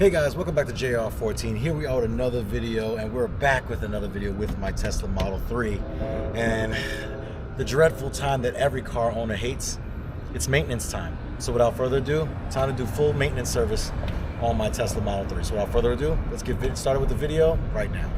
Hey guys, welcome back to JR14. Here we are with another video, and we're back with another video with my Tesla Model 3. And the dreadful time that every car owner hates, it's maintenance time. So without further ado, time to do full maintenance service on my Tesla Model 3. So without further ado, let's get started with the video right now.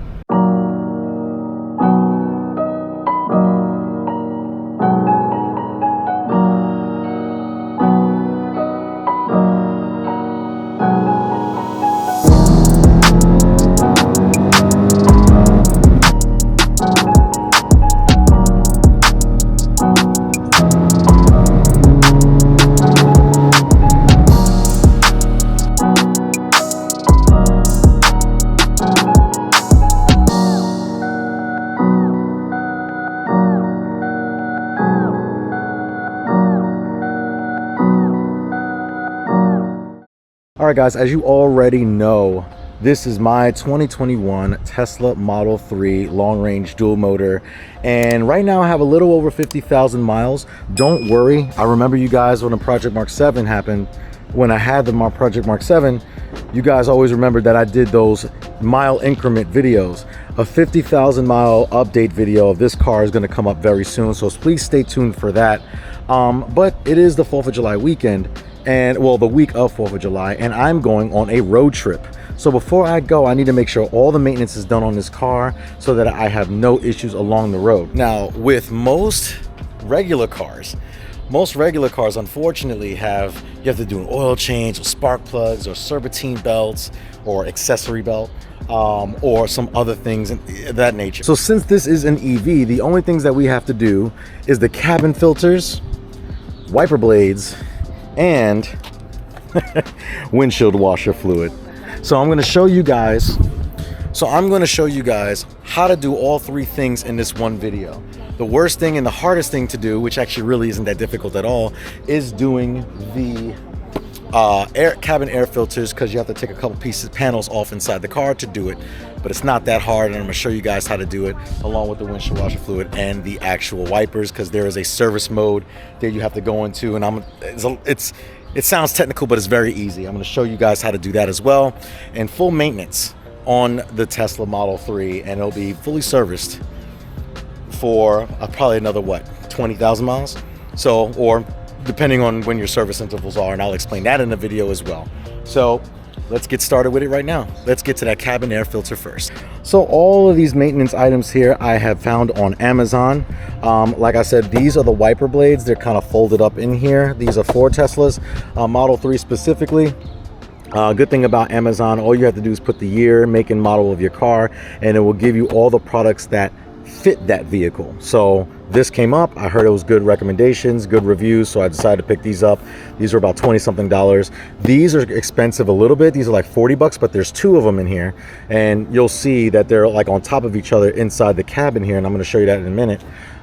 Alright guys, as you already know, this is my 2021 Tesla Model 3 long-range dual motor, and right now I have a little over 50,000 miles. Don't worry, I remember you guys when the Project Mark 7 happened. When I had the Project Mark 7, you guys always remembered that I did those mile increment videos. A 50,000 mile update video of this car is going to come up very soon, so please stay tuned for that. But it is the 4th of July weekend, and well, the week of 4th of July, and I'm going on a road trip. So before I go, I need to make sure all the maintenance is done on this car so that I have no issues along the road. Now, with most regular cars unfortunately you have to do an oil change, or spark plugs, or serpentine belts, or accessory belt, or some other things of that nature. So since this is an EV, the only things that we have to do is the cabin filters, wiper blades, and windshield washer fluid. So I'm going to show you guys how to do all three things in this one video. The worst thing and the hardest thing to do, which actually really isn't that difficult at all, is doing the cabin air filters, because you have to take a couple panels off inside the car to do it. But it's not that hard, and I'm going to show you guys how to do it along with the windshield washer fluid and the actual wipers, because there is a service mode that you have to go into, and it sounds technical, but it's very easy. I'm going to show you guys how to do that as well, and full maintenance on the Tesla Model 3, and it'll be fully serviced for probably another 20,000 miles. So, or depending on when your service intervals are, and I'll explain that in the video as well. So let's get started with it right now. Let's get to that cabin air filter first. So all of these maintenance items here I have found on Amazon. Like I said, these are the wiper blades. They're kind of folded up in here. These are for Teslas, Model 3 specifically. Good thing about Amazon, all you have to do is put the year, make, and model of your car, and it will give you all the products that fit that vehicle. So this came up, I heard it was good recommendations, good reviews, so I decided to pick these up. These are about 20 something dollars. These are expensive a little bit. These are like 40 bucks, but there's two of them in here, and you'll see that they're like on top of each other inside the cabin here, and I'm going to show you that in a minute.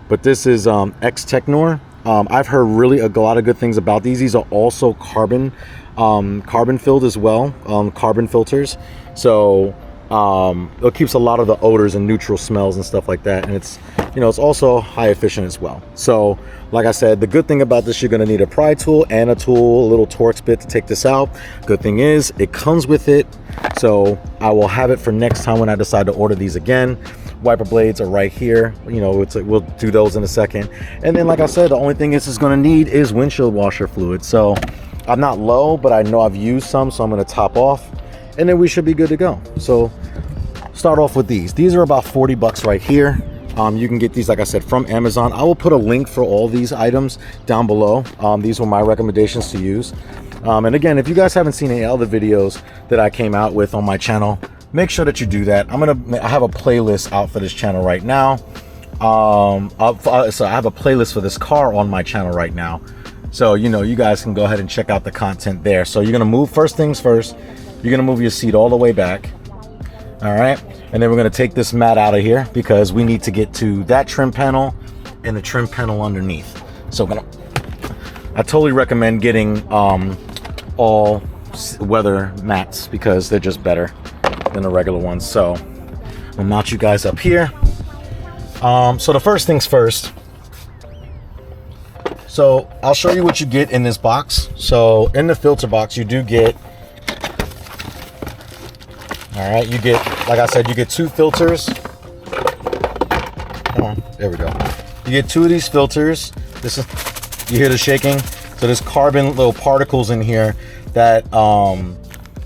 But this is X Technor. I've heard really a lot of good things about these. These are also carbon filled as well, carbon filters. So it keeps a lot of the odors and neutral smells and stuff like that, and it's also high efficient as well. So like I said, the good thing about this, you're going to need a pry tool and a little Torx bit to take this out. Good thing is it comes with it, so I will have it for next time when I decide to order these again. Wiper blades are right here, we'll do those in a second. And then like I said, the only thing this is going to need is windshield washer fluid. So I'm not low, but I know I've used some, so I'm going to top off, and then we should be good to go. So start off with these. These are about 40 bucks right here. You can get these, like I said, from Amazon. I will put a link for all these items down below. These were my recommendations to use. And again, if you guys haven't seen any other videos that I came out with on my channel, make sure that you do that. I have a playlist out for this channel right now. So I have a playlist for this car on my channel right now. So, you guys can go ahead and check out the content there. So you're going to move, first things first, you're going to move your seat all the way back. All right. And then we're going to take this mat out of here, because we need to get to that trim panel and the trim panel underneath. So I totally recommend getting all weather mats, because they're just better than the regular ones. So I'll mount you guys up here. So the first things first, So I'll show you what you get in this box. So in the filter box, you do get All right, you get, like I said, you get 2 filters. Come on, there we go. You get 2 of these filters. This is, you hear the shaking? So there's carbon little particles in here that,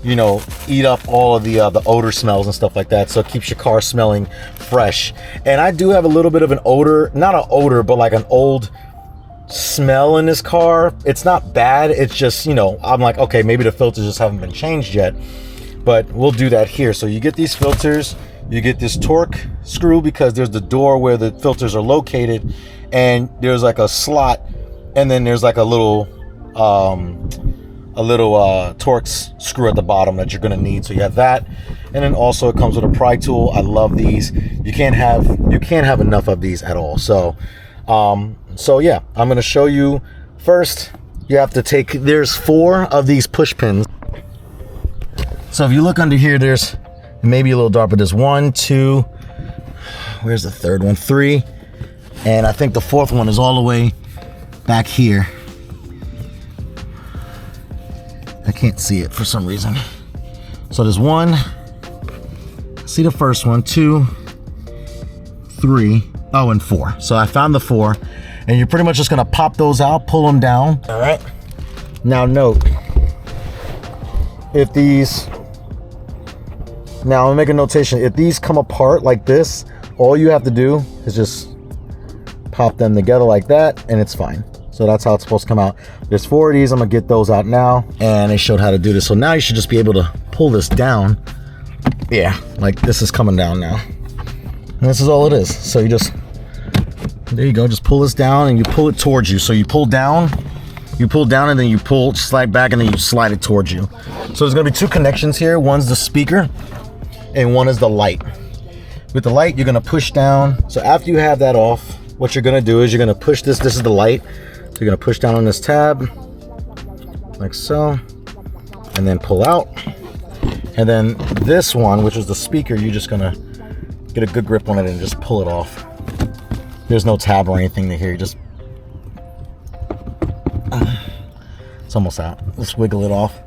you know, eat up all of the odor smells and stuff like that. So it keeps your car smelling fresh. And I do have a little bit of an odor, not an odor, but like an old smell in this car. It's not bad. It's just, you know, I'm like, okay, maybe the filters just haven't been changed yet. But we'll do that here. So you get these filters, you get this torque screw because there's the door where the filters are located, and there's like a slot, and then there's like a little torque screw at the bottom that you're gonna need. So you have that, and then also it comes with a pry tool. I love these. You can't have enough of these at all. So yeah, I'm gonna show you first. You have to take, there's 4 of these push pins. So if you look under here, there's maybe a little dark, but there's 1, 2, where's the third one? 3, and I think the 4th one is all the way back here. I can't see it for some reason. So there's 1, see the first one, 2, 3, oh, and 4. So I found the 4, and you're pretty much just gonna pop those out, pull them down. All right. Now note, if these, now I'll make a notation. If these come apart like this, all you have to do is just pop them together like that, and it's fine. So that's how it's supposed to come out. There's 4 of these. I'm gonna get those out now, and they showed how to do this. So now you should just be able to pull this down. Yeah, like this is coming down now. And this is all it is. So you just, there you go, just pull this down and you pull it towards you. So you pull down, and then you pull, slide back, and then you slide it towards you. So there's gonna be 2 connections here. One's the speaker, and one is the light. With the light, you're gonna push down. So after you have that off, what you're gonna do is you're gonna push this. This is the light. So you're gonna push down on this tab, like so, and then pull out. And then this one, which is the speaker, you're just gonna get a good grip on it and just pull it off. There's no tab or anything to here. You just, it's almost out. Let's wiggle it off.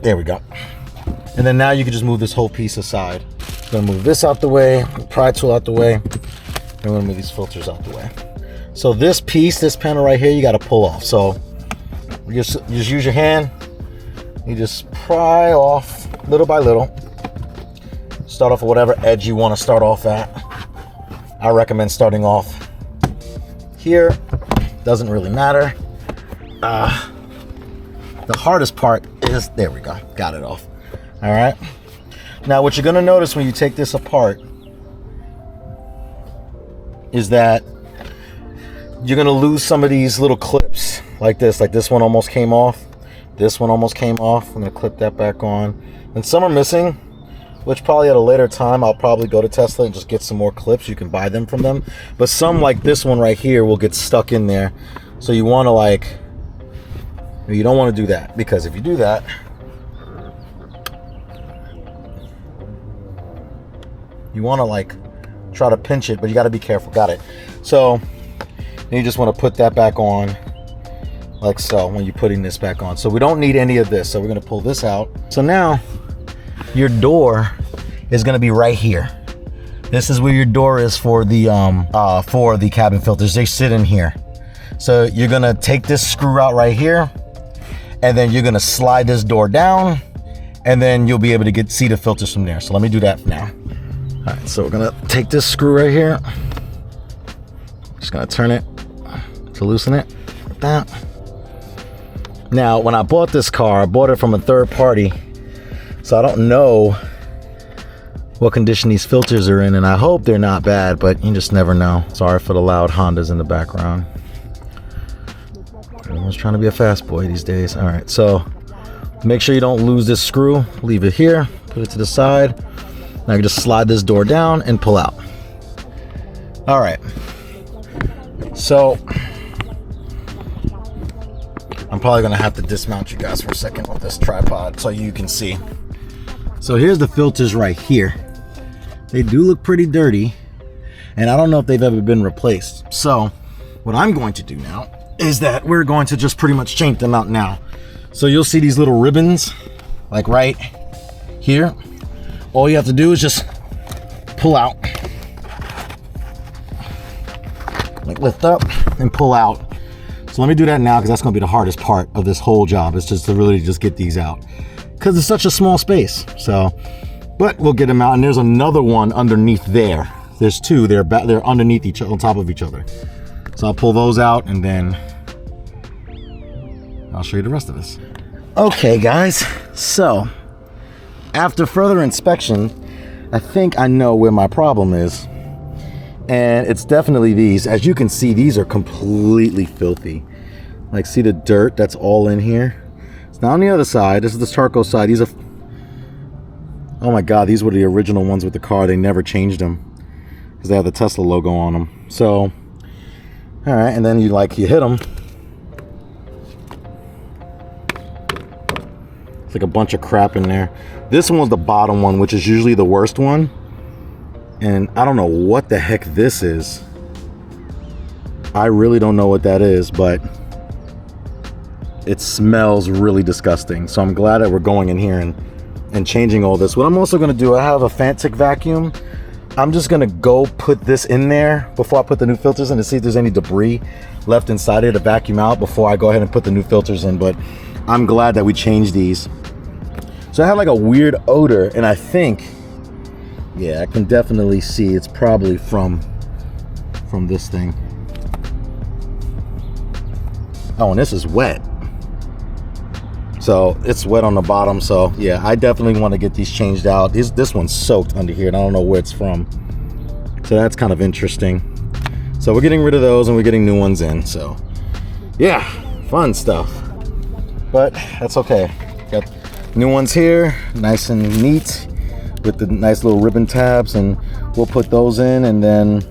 There we go. And then now you can just move this whole piece aside. I'm gonna move this out the way, pry tool out the way, and we're gonna move these filters out the way. So this piece, this panel right here, you gotta pull off. So you just use your hand, you just pry off little by little. Start off at whatever edge you wanna start off at. I recommend starting off here, doesn't really matter. The hardest part is, there we go, got it off. All right. Now what you're gonna notice when you take this apart is that you're gonna lose some of these little clips like this. Like this one almost came off. This one almost came off. I'm gonna clip that back on. And some are missing, which probably at a later time I'll probably go to Tesla and just get some more clips. You can buy them from them. But some, like this one right here, will get stuck in there. So you wanna you don't wanna do that, because if you do that, you want to try to pinch it, but you got to be careful. Got it. So you just want to put that back on like so when you're putting this back on. So we don't need any of this. So we're going to pull this out. So now your door is going to be right here. This is where your door is for the cabin filters. They sit in here. So you're going to take this screw out right here, and then you're going to slide this door down, and then you'll be able to see the filters from there. So let me do that now. All right, so we're gonna take this screw right here. Just gonna turn it to loosen it, like that. Now, when I bought this car, I bought it from a third party, so I don't know what condition these filters are in, and I hope they're not bad, but you just never know. Sorry for the loud Hondas in the background. Everyone's trying to be a fast boy these days. All right, so make sure you don't lose this screw. Leave it here, put it to the side. Now you just slide this door down and pull out. All right. So I'm probably gonna have to dismount you guys for a second with this tripod so you can see. So here's the filters right here. They do look pretty dirty, and I don't know if they've ever been replaced. So what I'm going to do now is that we're going to just pretty much change them out now. So you'll see these little ribbons, like right here. All you have to do is just pull out, like lift up and pull out. So let me do that now, because that's gonna be the hardest part of this whole job, is just to really just get these out, because it's such a small space. So, but we'll get them out. And there's another one underneath there. There's two, they're underneath each other, on top of each other. So I'll pull those out and then I'll show you the rest of this. Okay guys, so after further inspection, I think I know where my problem is. And it's definitely these. As you can see, these are completely filthy. Like, see the dirt that's all in here? It's not on the other side. This is the charcoal side. These are, oh my God, these were the original ones with the car. They never changed them because they have the Tesla logo on them. So, all right, and then you hit them. It's like a bunch of crap in there. This one was the bottom one, which is usually the worst one. And I don't know what the heck this is. I really don't know what that is, but it smells really disgusting. So I'm glad that we're going in here and changing all this. What I'm also gonna do, I have a Fantic vacuum. I'm just gonna go put this in there before I put the new filters in to see if there's any debris left inside it to vacuum out before I go ahead and put the new filters in. But I'm glad that we changed these. So I have like a weird odor, and I think, yeah, I can definitely see it's probably from this thing. Oh, and this is wet. So it's wet on the bottom. So yeah, I definitely want to get these changed out. This one's soaked under here, and I don't know where it's from. So that's kind of interesting. So we're getting rid of those and we're getting new ones in. So yeah, fun stuff. But that's okay. Got new ones here, nice and neat, with the nice little ribbon tabs, and we'll put those in, and then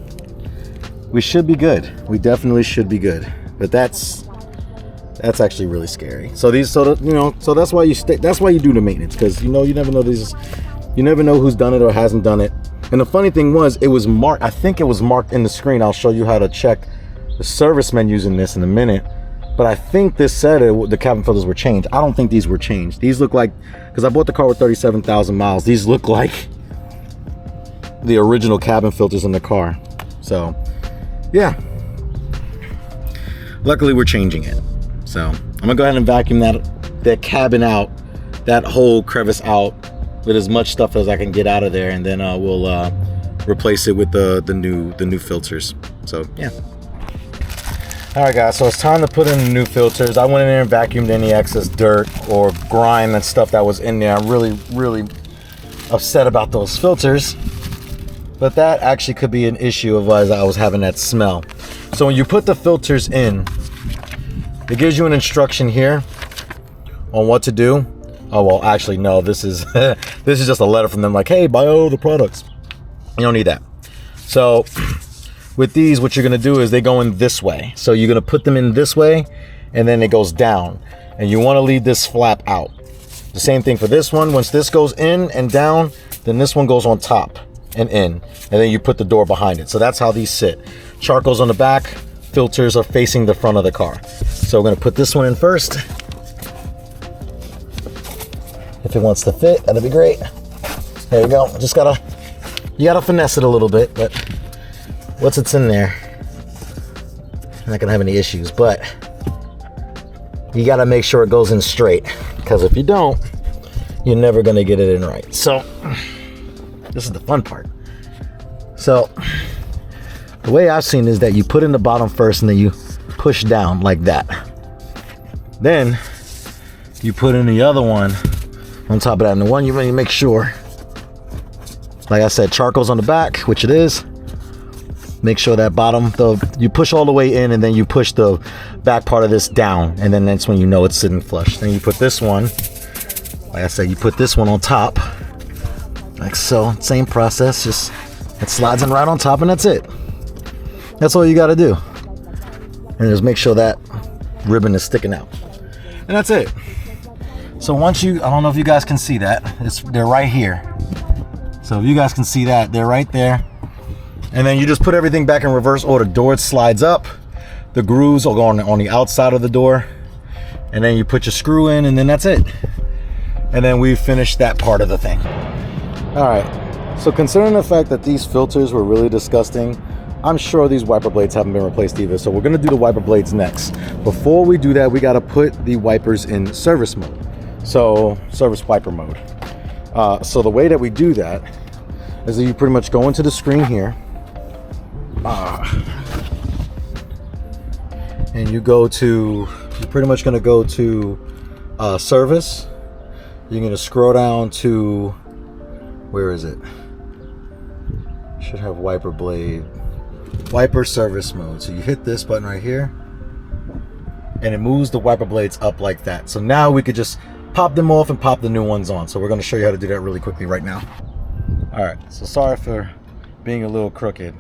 we should be good. We definitely should be good. But that's actually really scary. So so that's why you do the maintenance, because you never know you never know who's done it or hasn't done it. And the funny thing was, it was marked, I think it was marked in the screen. I'll show you how to check the service menus in this in a minute. But I think this said the cabin filters were changed. I don't think these were changed. These look like, because I bought the car with 37,000 miles, these look like the original cabin filters in the car. So yeah, luckily we're changing it. So I'm gonna go ahead and vacuum that cabin out, that whole crevice out, with as much stuff as I can get out of there, and then we'll replace it with the new filters. So yeah. All right guys, so it's time to put in the new filters. I went in there and vacuumed any excess dirt or grime and stuff that was in there. I'm really upset about those filters, but that actually could be an issue of as I was having that smell. So when you put the filters in, it gives you an instruction here on what to do. Oh well, actually no, this is this is just a letter from them like, hey, buy all the products. You don't need that. So with these, what you're gonna do is they go in this way. So you're gonna put them in this way, and then it goes down. And you wanna leave this flap out. The same thing for this one. Once this goes in and down, then this one goes on top and in. And then you put the door behind it. So that's how these sit. Charcoal's on the back, filters are facing the front of the car. So we're gonna put this one in first. If it wants to fit, that'd be great. There you go. Just you gotta finesse it a little bit, but once it's in there, I'm not gonna have any issues, but you gotta make sure it goes in straight, because if you don't, you're never gonna get it in right. So this is the fun part. So the way I've seen is that you put in the bottom first, and then you push down like that. Then you put in the other one on top of that, and the one you really make sure, like I said, charcoal's on the back, which it is. Make sure that bottom, you push all the way in, and then you push the back part of this down, and then that's when you know it's sitting flush. Then you put this one, like I said, you put this one on top, like so. Same process, just it slides in right on top, and that's it. That's all you got to do. And just make sure that ribbon is sticking out, and that's it. So once I don't know if you guys can see that, they're right here. So if you guys can see that, they're right there. And then you just put everything back in reverse order. Door slides up, the grooves will go on the outside of the door, and then you put your screw in, and then that's it. And then we finished that part of the thing. All right, so considering the fact that these filters were really disgusting, I'm sure these wiper blades haven't been replaced either, so we're gonna do the wiper blades next. Before we do that, we gotta put the wipers in service mode. So, service wiper mode. So the way that we do that is that you pretty much go into the screen here, and you go to, you're pretty much gonna go to service. You're gonna scroll down to, where is it? Should have wiper blade. Wiper service mode. So you hit this button right here, and it moves the wiper blades up like that. So now we could just pop them off and pop the new ones on. So we're going to show you how to do that really quickly right now. All right, so sorry for being a little crooked.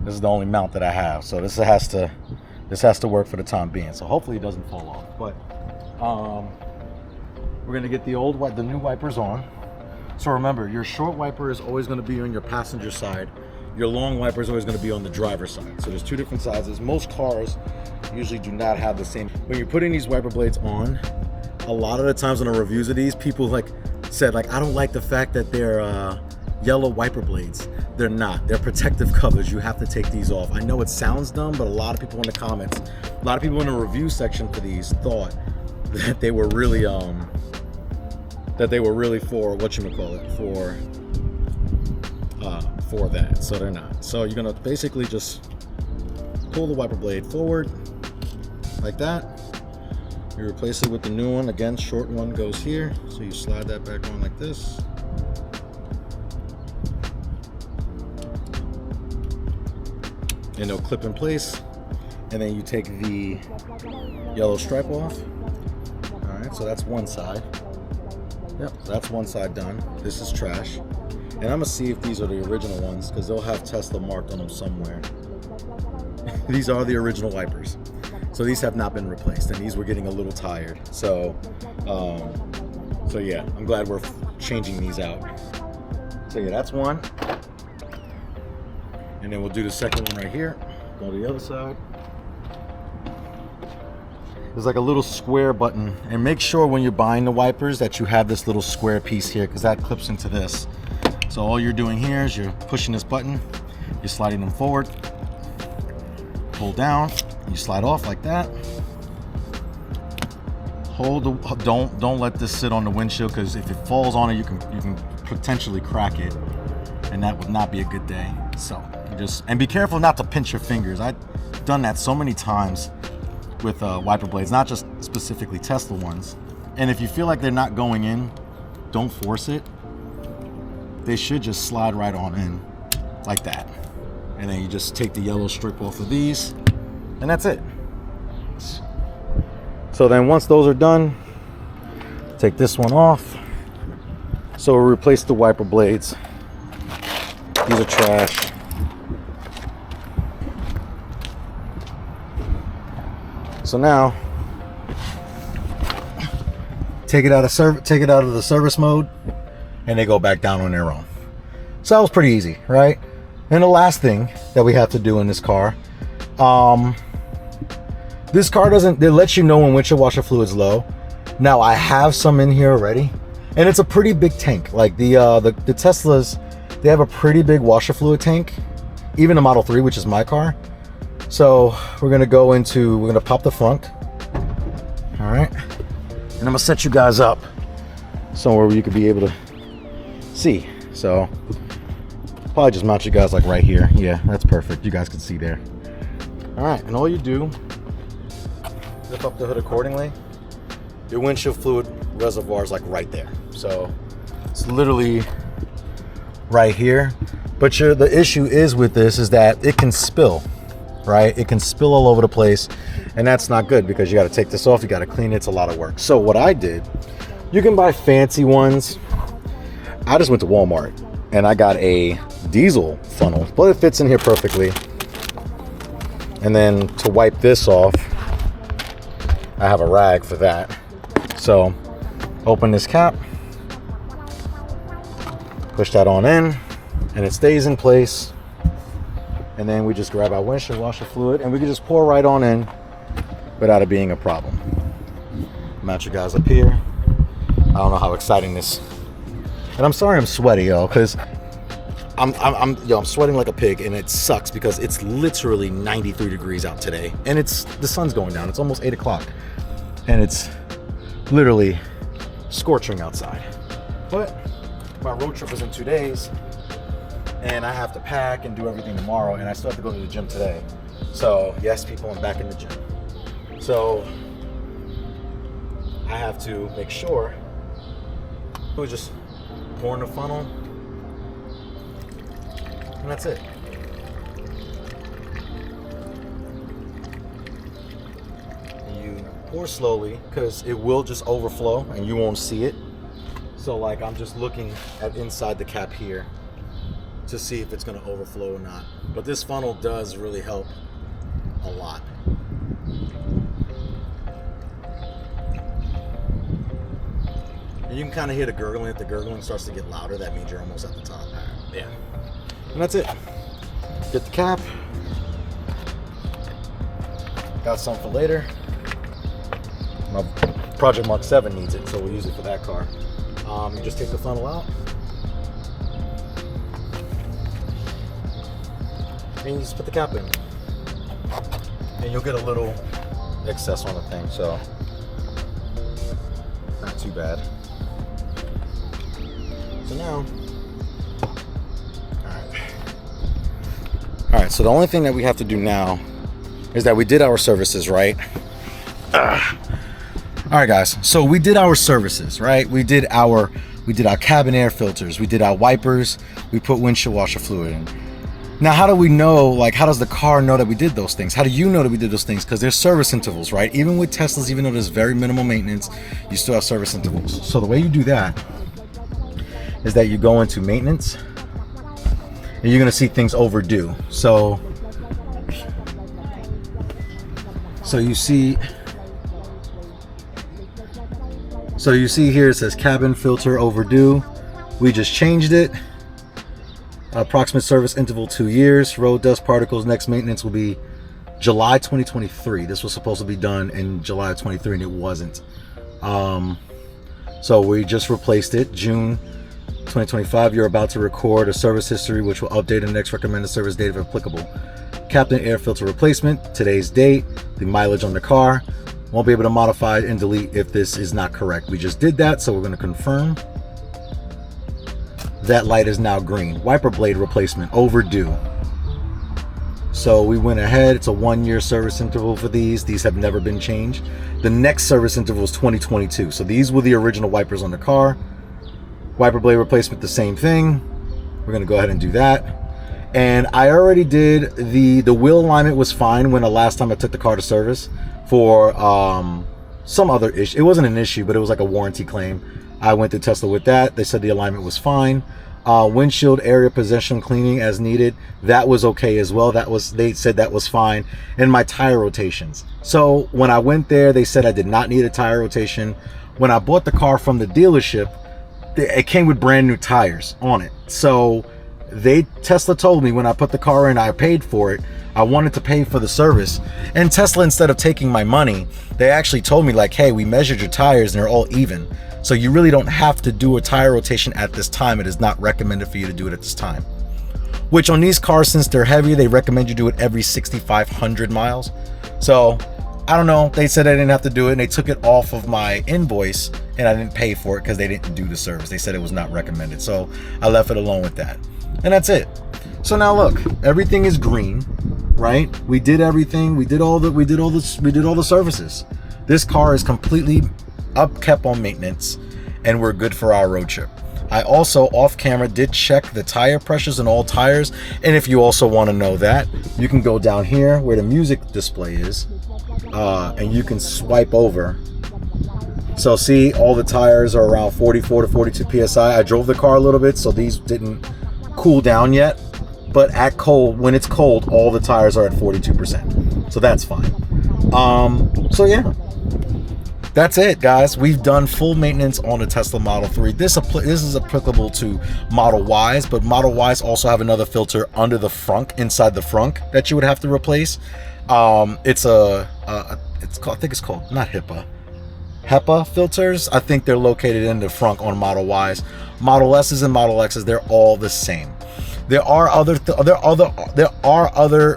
This is the only mount that I have, so this has to work for the time being. So hopefully it doesn't fall off. But we're going to get the new wipers on. So remember, your short wiper is always going to be on your passenger side. Your long wiper is always going to be on the driver's side. So there's two different sizes. Most cars usually do not have the same. When you're putting these wiper blades on, a lot of the times in the reviews of these, people said I don't like the fact that they're yellow wiper blades. They're not. They're protective covers. You have to take these off. I know it sounds dumb, but a lot of people in the comments, a lot of people in the review section for these thought that they were really for whatchamacallit, for that. So they're not. So you're gonna basically just pull the wiper blade forward like that. You replace it with the new one. Again, short one goes here, so you slide that back on like this. And it'll clip in place. And then you take the yellow stripe off. All right, so that's one side. Yep, so that's one side done. This is trash. And I'm gonna see if these are the original ones, because they'll have Tesla marked on them somewhere. These are the original wipers. So these have not been replaced, and these were getting a little tired. So yeah, I'm glad we're changing these out. So yeah, that's one. And then we'll do the second one right here. Go to the other side. There's like a little square button, and make sure when you're buying the wipers that you have this little square piece here, because that clips into this. So all you're doing here is you're pushing this button, you're sliding them forward, pull down, you slide off like that. Don't let this sit on the windshield, because if it falls on it, you can potentially crack it, and that would not be a good day. So and be careful not to pinch your fingers. I've done that so many times with wiper blades, not just specifically Tesla ones. And if you feel like they're not going in, don't force it. They should just slide right on in like that. And then you just take the yellow strip off of these, and that's it. So then once those are done, take this one off. So we'll replace the wiper blades. These are trash. So now take it out of the service mode, and they go back down on their own. So that was pretty easy, right? And the last thing that we have to do in this car, this car it lets you know when windshield washer fluid's low. Now I have some in here already, and it's a pretty big tank. Like the Teslas, they have a pretty big washer fluid tank, even the Model 3, which is my car. So we're gonna pop the front. All right, and I'm gonna set you guys up somewhere where you could be able to see. So probably just mount you guys like right here. Yeah, that's perfect. You guys can see there. All right, and all you do, lift up the hood accordingly. Your windshield fluid reservoir is like right there. So it's literally right here. But the issue is with this is that it can spill, right? It can spill all over the place, and that's not good, because you got to take this off, you got to clean it. It's a lot of work. So what I did, you can buy fancy ones. I just went to Walmart and I got a diesel funnel, but it fits in here perfectly. And then to wipe this off, I have a rag for that. So open this cap, push that on in, and it stays in place. And then we just grab our windshield washer fluid, and we can just pour right on in without it being a problem. Match you guys up here. I don't know how exciting this. And I'm sorry I'm sweaty, yo, because I'm sweating like a pig, and it sucks because it's literally 93 degrees out today, and the sun's going down. It's almost 8 o'clock, and it's literally scorching outside. But my road trip is in 2 days, and I have to pack and do everything tomorrow, and I still have to go to the gym today. So yes, people, I'm back in the gym. So I have to make sure we just pour in the funnel, and that's it. You pour slowly because it will just overflow and you won't see it. So like I'm just looking at inside the cap here to see if it's going to overflow or not. But this funnel does really help a lot. You can kind of hear the gurgling. If the gurgling starts to get louder, that means you're almost at the top. Yeah. And that's it. Get the cap. Got some for later. My Project Mark 7 needs it, so we'll use it for that car. You just take the funnel out. And you just put the cap in. And you'll get a little excess on the thing, so not too bad. So now, all right, so the only thing that we have to do now is that we did our services, right? All right, guys, so we did our services, right? We did our cabin air filters, we did our wipers, we put windshield washer fluid in. Now, how do we know, like, how does the car know that we did those things? How do you know that we did those things? Because there's service intervals, right? Even with Teslas, even though there's very minimal maintenance, you still have service intervals. So the way you do that is that you go into maintenance, and you're gonna see things overdue. So you see here it says cabin filter overdue. We just changed it. Approximate service interval 2 years. Road dust particles, next maintenance will be July 2023. This was supposed to be done in July of 23 and it wasn't. So we just replaced it. June 2025, you're about to record a service history which will update the next recommended service date if applicable. Captain air filter replacement, today's date, the mileage on the car. Won't be able to modify and delete if this is not correct. We just did that, so we're going to confirm. That light is now green. Wiper blade replacement, overdue. So we went ahead. It's a 1 year service interval for these. These have never been changed. The next service interval is 2022. So these were the original wipers on the car. Wiper blade replacement, the same thing. We're going to go ahead and do that. And I already did the wheel alignment was fine when the last time I took the car to service for some other issue. It wasn't an issue, but it was like a warranty claim. I went to Tesla with that. They said the alignment was fine. Windshield area possession cleaning as needed, that was okay as well. They said that was fine. And my tire rotations. So when I went there, they said I did not need a tire rotation. When I bought the car from the dealership, it came with brand new tires on it. So Tesla told me when I put the car in, I paid for it. I wanted to pay for the service. And Tesla, instead of taking my money, they actually told me like, hey, we measured your tires and they're all even. So you really don't have to do a tire rotation at this time. It is not recommended for you to do it at this time. Which on these cars, since they're heavy, they recommend you do it every 6,500 miles. So I don't know. They said I didn't have to do it and they took it off of my invoice and I didn't pay for it because they didn't do the service. They said it was not recommended. So I left it alone with that. And that's it. So now look, everything is green, right? We did everything. We did all the services. This car is completely kept on maintenance and we're good for our road trip. I also off camera did check the tire pressures in all tires. And if you also want to know that, you can go down here where the music display is and you can swipe over. So see, all the tires are around 44 to 42 PSI. I drove the car a little bit, so these didn't cool down yet. But at cold, when it's cold, all the tires are at 42%. So that's fine. So yeah. That's it, guys. We've done full maintenance on the Tesla Model 3. This is applicable to Model Ys, but Model Ys also have another filter under the frunk, inside the frunk, that you would have to replace. It's called, I think it's called, not HEPA. HEPA filters. I think they're located in the front on Model Ys. Model S's and Model X's, they're all the same. There are other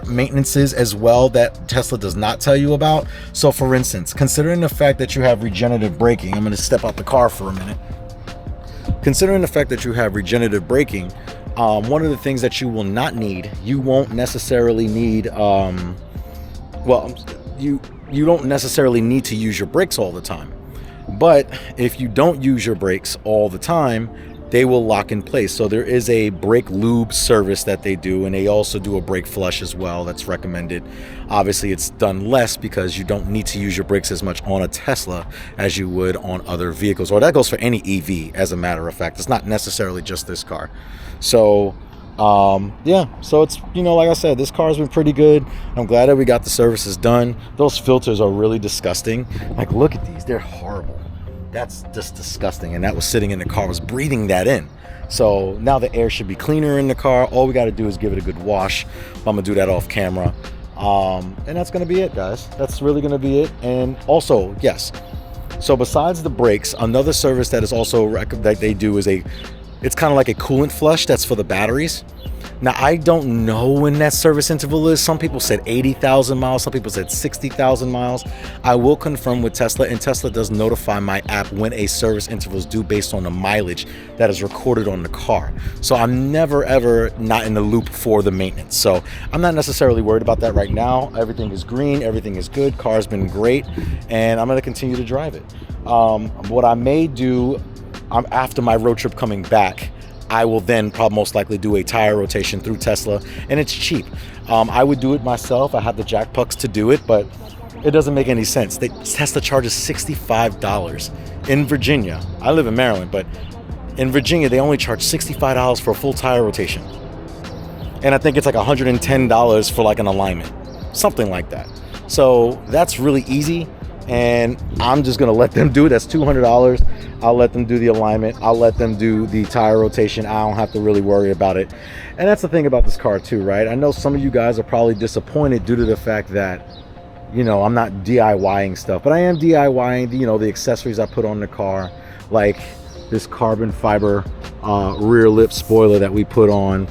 maintenances as well that Tesla does not tell you about. So for instance, considering the fact that you have regenerative braking, I'm going to step out the car for a minute. Considering the fact that you have regenerative braking, one of the things that you will not need, you won't necessarily need, you don't necessarily need to use your brakes all the time. But if you don't use your brakes all the time, they will lock in place. So there is a brake lube service that they do, and they also do a brake flush as well that's recommended. Obviously it's done less because you don't need to use your brakes as much on a Tesla as you would on other vehicles, or that goes for any EV as a matter of fact. It's not necessarily just this car. So yeah, so it's, you know, like I said, this car has been pretty good. I'm glad that we got the services done. Those filters are really disgusting. Like, look at these, they're horrible. That's just disgusting. And that was sitting in the car, was breathing that in. So now the air should be cleaner in the car. All we got to do is give it a good wash. I'm gonna do that off camera, and that's gonna be it, guys. That's really gonna be it. And also, yes, so besides the brakes, another service that is also that they do is it's kind of like a coolant flush that's for the batteries. Now, I don't know when that service interval is. Some people said 80,000 miles. Some people said 60,000 miles. I will confirm with Tesla, and Tesla does notify my app when a service interval is due based on the mileage that is recorded on the car. So I'm never, ever not in the loop for the maintenance. So I'm not necessarily worried about that right now. Everything is green. Everything is good. Car's been great, and I'm going to continue to drive it. What I may do after my road trip coming back, I will then probably most likely do a tire rotation through Tesla, and it's cheap. I would do it myself. I have the jack pucks to do it, but it doesn't make any sense. Tesla charges $65 in Virginia. I live in Maryland, but in Virginia, they only charge $65 for a full tire rotation. And I think it's like $110 for like an alignment, something like that. So that's really easy. And I'm just gonna let them do it. That's $200. I'll let them do the alignment. I'll let them do the tire rotation. I don't have to really worry about it. And that's the thing about this car too, right? I know some of you guys are probably disappointed due to the fact that, you know, I'm not DIYing stuff, but I am DIYing, you know, the accessories I put on the car, like this carbon fiber rear lip spoiler that we put on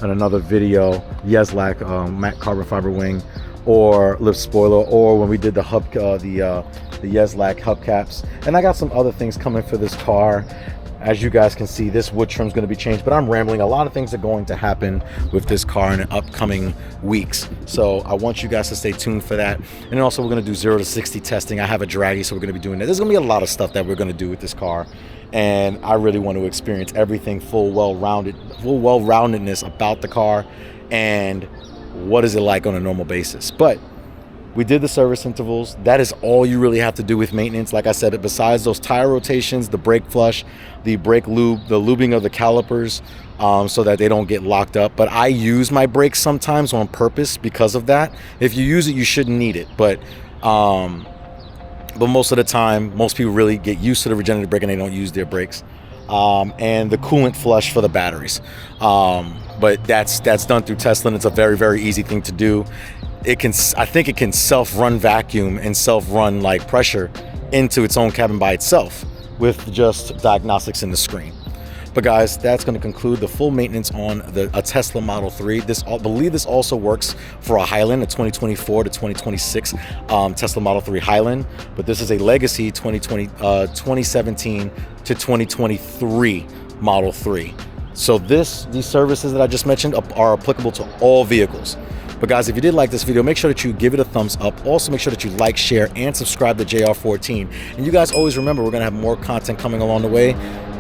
in another video, Yeslac matte carbon fiber wing, or lip spoiler, or when we did the hub, the Yeslac hubcaps. And I got some other things coming for this car. As you guys can see, this wood trim is going to be changed, but I'm rambling. A lot of things are going to happen with this car in the upcoming weeks, so I want you guys to stay tuned for that. And then also, we're going to do 0 to 60 testing. I have a draggy, so we're going to be doing that. There's going to be a lot of stuff that we're going to do with this car, and I really want to experience everything full well-roundedness about the car and what is it like on a normal basis. But we did the service intervals. That is all you really have to do with maintenance. Like I said, besides those tire rotations, the brake flush, the brake lube, the lubing of the calipers, so that they don't get locked up. But I use my brakes sometimes on purpose because of that. If you use it, you shouldn't need it. But most of the time, most people really get used to the regenerative braking and they don't use their brakes. And the coolant flush for the batteries. But that's done through Tesla, and it's a very, very easy thing to do. I think it can self-run vacuum and self-run like pressure into its own cabin by itself with just diagnostics in the screen. But guys, that's going to conclude the full maintenance on a Tesla Model 3. I believe this also works for a Highland, a 2024 to 2026 Tesla Model 3 Highland. But this is a legacy 2017 to 2023 Model 3. So these services that I just mentioned are applicable to all vehicles. But guys, if you did like this video, make sure that you give it a thumbs up. Also, make sure that you like, share, and subscribe to JR14. And you guys always remember, we're going to have more content coming along the way.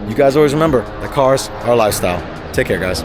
You guys always remember that cars are a lifestyle. Take care, guys.